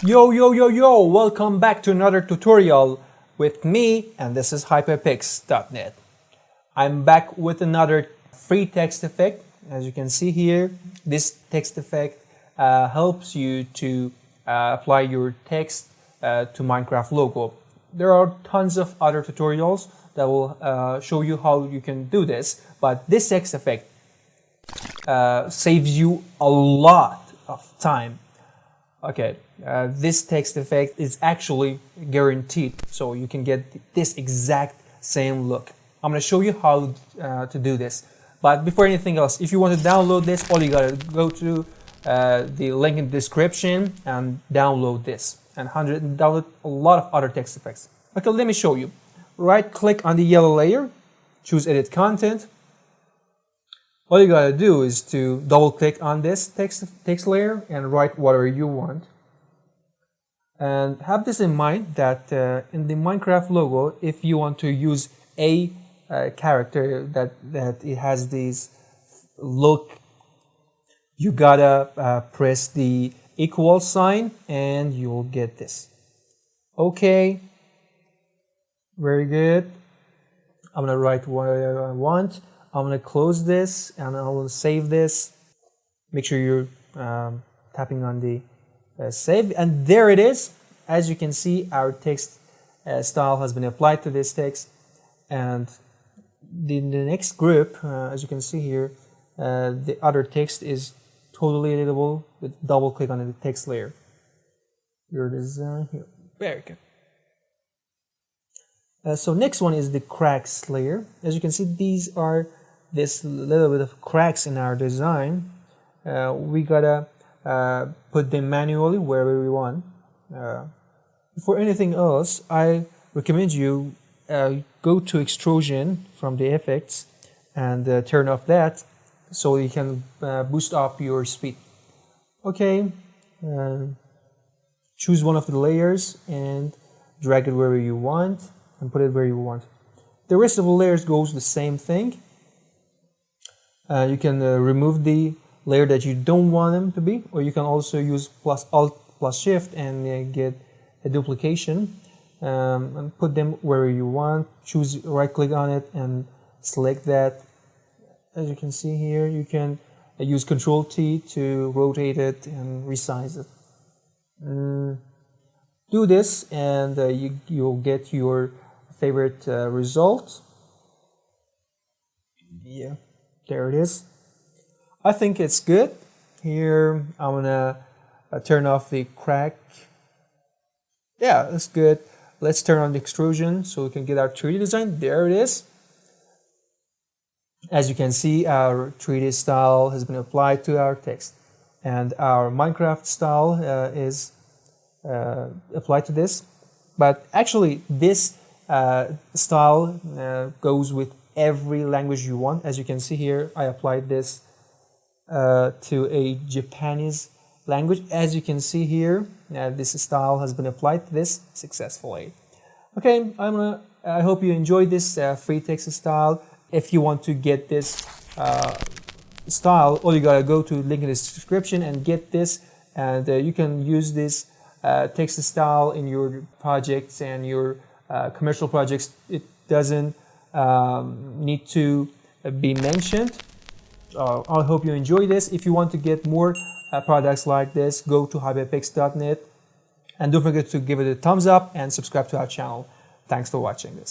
Yo, welcome back to another tutorial with me, and this is hyperpix.net. I'm back with another free text effect. As you can see here, this text effect helps you to apply your text to Minecraft logo. There are tons of other tutorials that will show you how you can do this, but this text effect saves you a lot of time. Okay, this text effect is actually guaranteed, so you can get this exact same look. I'm going to show you how to do this. But before anything else, if you want to download this, all you gotta go to the link in the description and download this and download a lot of other text effects. Okay, let me show you. Right click on the yellow layer, choose edit content. All you gotta do is to double click on this text layer and write whatever you want. And have this in mind that in the Minecraft logo, if you want to use a character that it has this look, you gotta press the equal sign and you'll get this. Okay, very good. I'm gonna write what I want. I'm going to close this and I will save this. Make sure you're tapping on the save, and there it is. As you can see, our text style has been applied to this text, and the next group, as you can see here, the other text is totally editable with double click on the text layer. Your design here, very good. So next one is the cracks layer. As you can see, these are this little bit of cracks in our design. We gotta put them manually wherever we want. For anything else, I recommend you go to extrusion from the effects and turn off that so you can boost up your speed. Okay, choose one of the layers and drag it wherever you want and put it where you want. The rest of the layers goes the same thing. You can remove the layer that you don't want them to be, or you can also use Alt+Shift and get a duplication and put them where you want. Choose, right click on it and select that. As you can see here, you can use Ctrl+T to rotate it and resize it. Do this and you'll get your favorite result. Yeah. There it is. I think it's good. Here, I'm gonna turn off the crack. Yeah, that's good. Let's turn on the extrusion so we can get our 3D design. There it is. As you can see, our 3D style has been applied to our text, and our Minecraft style is applied to this. But actually, this style goes with every language you want. As you can see here, I applied this to a Japanese language. As you can see here, this style has been applied to this successfully. Okay, I hope you enjoyed this free text style. If you want to get this style, all you gotta go to link in the description and get this, and you can use this text style in your projects and your commercial projects. It doesn't need to be mentioned. I hope you enjoy this. If you want to get more products like this, go to hyperpix.net and don't forget to give it a thumbs up and subscribe to our channel. Thanks for watching this.